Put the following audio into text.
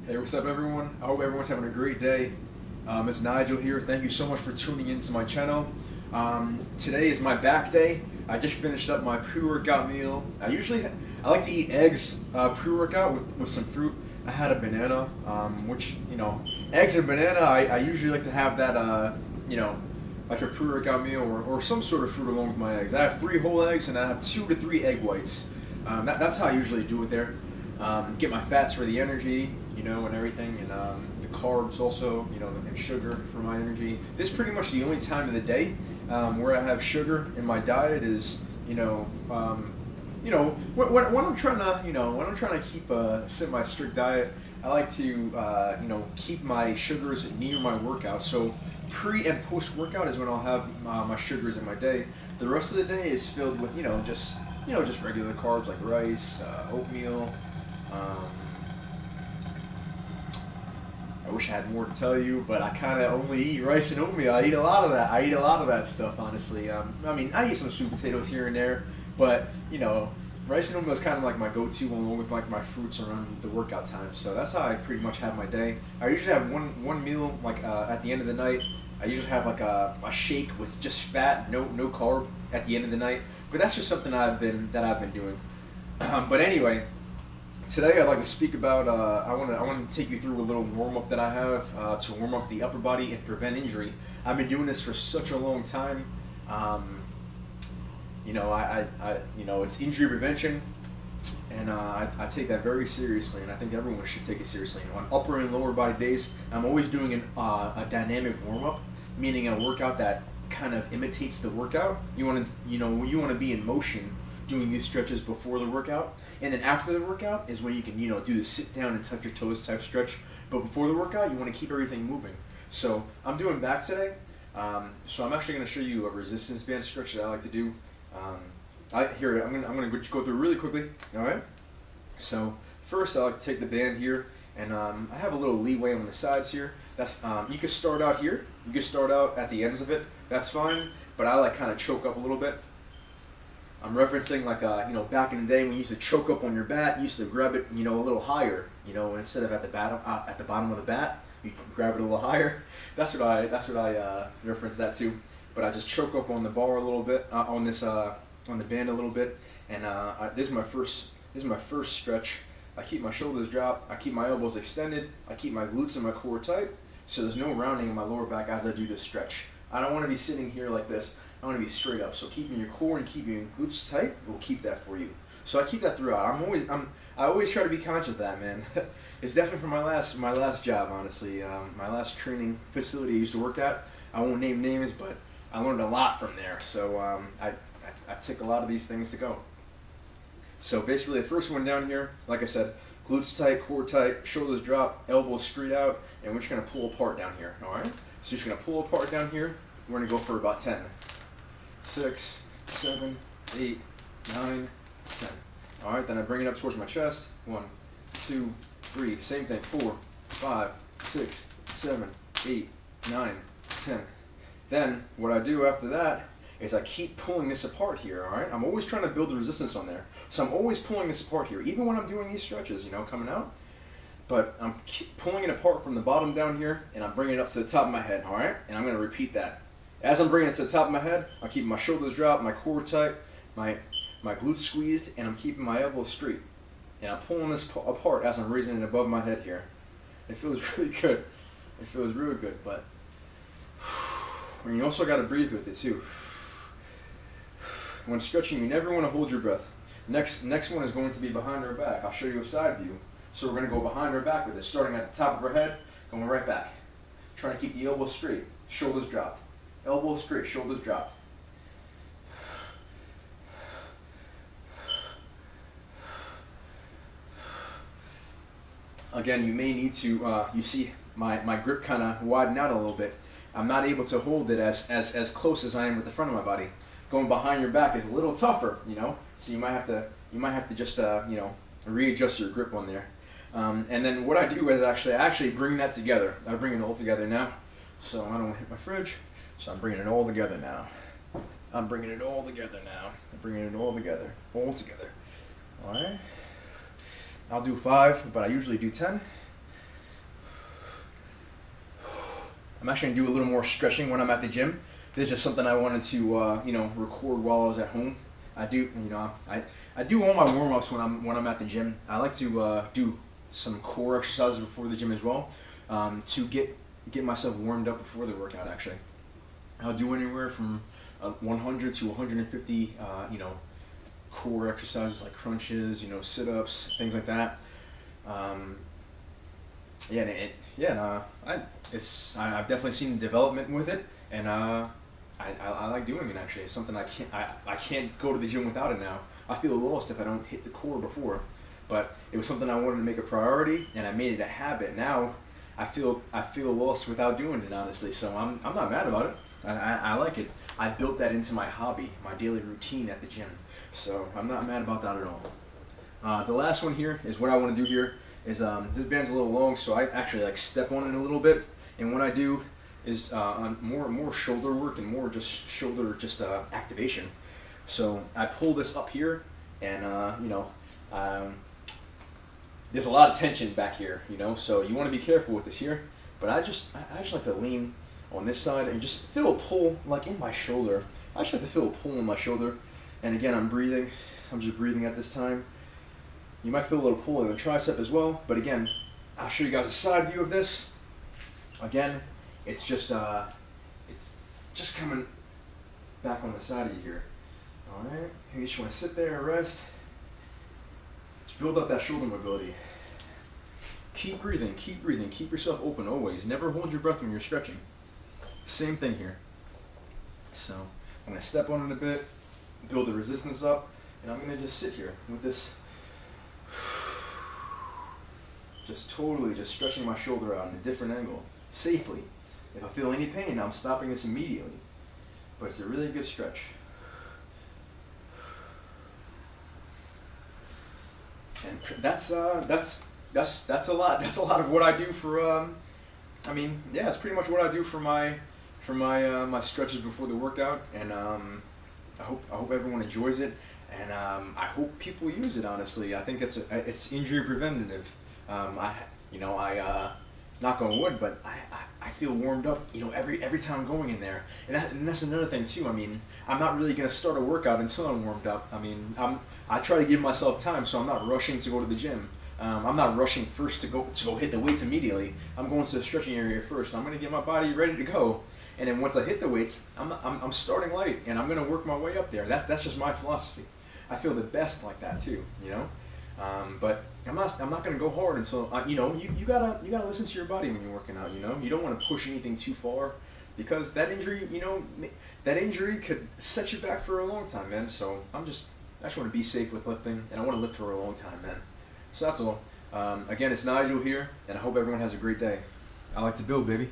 Hey, what's up, everyone? I hope everyone's having a great day. It's Nigel here. Thank you so much for tuning into my channel. Today is my back day. I just finished up my pre-workout meal. I like to eat eggs pre-workout with some fruit. I had a banana, which, eggs and banana. I usually like to have that, like a pre-workout meal or some sort of fruit along with my eggs. I have 3 whole eggs and I have 2 to 3 egg whites. That's how I usually do it there. Get my fats for the energy, and everything, and the carbs also, and sugar for my energy. This is pretty much the only time of the day where I have sugar in my diet is, when I'm trying to keep a semi-strict diet. I like to, keep my sugars near my workout. So pre and post workout is when I'll have my sugars in my day. The rest of the day is filled with, just regular carbs like rice, oatmeal. I wish I had more to tell you, but I kind of only eat rice and oatmeal. I eat a lot of that. I eat a lot of that stuff, honestly. I eat some sweet potatoes here and there, but rice and oatmeal is kind of like my go-to along with like my fruits around the workout time. So that's how I pretty much have my day. I usually have one meal like at the end of the night. I usually have like a shake with just fat, no carb at the end of the night. But that's just something I've been doing. But anyway. Today I'd like to speak about, I want to take you through a little warm-up that I have to warm up the upper body and prevent injury. I've been doing this for such a long time. It's injury prevention, and I take that very seriously, and I think everyone should take it seriously. On upper and lower body days, I'm always doing a dynamic warm-up, meaning a workout that kind of imitates the workout. You want to be in motion doing these stretches before the workout, and then after the workout is when you can do the sit down and tuck your toes type stretch. But before the workout, you want to keep everything moving. So I'm doing back today. So I'm actually going to show you a resistance band stretch that I like to do. I'm going to go through really quickly. All right. So first, I like to take the band here, and I have a little leeway on the sides here. That's you can start out here. You can start out at the ends of it. That's fine. But I like kind of choke up a little bit. I'm referencing like back in the day when you used to choke up on your bat, you used to grab it a little higher, instead of at the bottom of the bat, you grab it a little higher. That's what I reference that to. But I just choke up on the bar a little bit, on the band a little bit, and this is my first stretch. I keep my shoulders dropped, I keep my elbows extended, I keep my glutes and my core tight, so there's no rounding in my lower back as I do this stretch. I don't want to be sitting here like this. I want to be straight up. So keeping your core and keeping your glutes tight will keep that for you. So I keep that throughout. I always try to be conscious of that, man. It's definitely from my last job, honestly. My last training facility I used to work at. I won't name names, but I learned a lot from there. So I took a lot of these things to go. So basically, the first one down here, like I said, glutes tight, core tight, shoulders drop, elbows straight out, and we're just gonna pull apart down here. All right. So you're just gonna pull apart down here. We're gonna go for about 10. 6, 7, 8, 9, 10. All right, then I bring it up towards my chest. 1, 2, 3. Same thing. 4, 5, 6, 7, 8, 9, 10. Then what I do after that is I keep pulling this apart here. All right, I'm always trying to build the resistance on there. So I'm always pulling this apart here, even when I'm doing these stretches, coming out. But I'm pulling it apart from the bottom down here, and I'm bringing it up to the top of my head. All right, and I'm going to repeat that. As I'm bringing it to the top of my head, I'm keeping my shoulders dropped, my core tight, my glutes squeezed, and I'm keeping my elbows straight. And I'm pulling this apart as I'm raising it above my head here. It feels really good. It feels really good, but and you also got to breathe with it too. When stretching, you never want to hold your breath. Next one is going to be behind our back. I'll show you a side view. So we're going to go behind our back with it, starting at the top of our head, going right back. Trying to keep the elbows straight, shoulders dropped. Elbows straight, shoulders drop. Again, you may need to, you see my grip kind of widen out a little bit. I'm not able to hold it as close as I am with the front of my body. Going behind your back is a little tougher, so you might have to just, readjust your grip on there. And then what I do is I actually bring that together. I bring it all together now, so I don't want to hit my fridge. So I'm bringing it all together now. I'm bringing it all together. All together. All right. I'll do 5, but I usually do 10. I'm actually gonna do a little more stretching when I'm at the gym. This is just something I wanted to record while I was at home. I do I do all my warm ups when I'm at the gym. I like to do some core exercises before the gym as well, to get myself warmed up before the workout. Actually, I'll do anywhere from 100 to 150 core exercises like crunches, sit-ups, things like that. I've definitely seen development with it, and I like doing it. Actually, it's something I can't go to the gym without it now. I feel lost if I don't hit the core before, but it was something I wanted to make a priority, and I made it a habit. Now I feel lost without doing it, honestly. So I'm not mad about it. I like it. I built that into my hobby, my daily routine at the gym. So I'm not mad about that at all. The last one here is what I want to do here is this band's a little long, so I actually like step on it a little bit, and what I do is on more shoulder work and more just shoulder activation. So I pull this up here, and there's a lot of tension back here, so you want to be careful with this here. But I just like to lean on this side and just feel a pull like in my shoulder. I just like to feel a pull in my shoulder, and again I'm breathing. I'm just breathing at this time. You might feel a little pull in the tricep as well, but again, I'll show you guys a side view of this. Again, it's just coming back on the side of you here. All right, you just want to sit there and rest. Just build up that shoulder mobility. Keep breathing, keep breathing, keep yourself open always. Never hold your breath when you're stretching. Same thing here. So I'm going to step on it a bit, build the resistance up, and I'm going to just sit here with this. Just totally just stretching my shoulder out in a different angle, safely. If I feel any pain, I'm stopping this immediately. But it's a really good stretch. And that's a lot. That's a lot of what I do for. It's pretty much what I do for my stretches before the workout. And I hope everyone enjoys it. And I hope people use it. Honestly, I think it's injury preventative. Knock on wood, but I feel warmed up, every time I'm going in there. And that's another thing too. I'm not really gonna start a workout until I'm warmed up. I try to give myself time, so I'm not rushing to go to the gym. I'm not rushing first to go hit the weights immediately. I'm going to the stretching area first. I'm gonna get my body ready to go, and then once I hit the weights, I'm starting light, and I'm gonna work my way up there. That's just my philosophy. I feel the best like that too, but I'm not going to go hard until you gotta listen to your body when you're working out. You don't want to push anything too far, because that injury could set you back for a long time, man. So I just want to be safe with lifting, and I want to lift for a long time, man. So that's all. Again, it's Nigel here, and I hope everyone has a great day. I like to build, baby.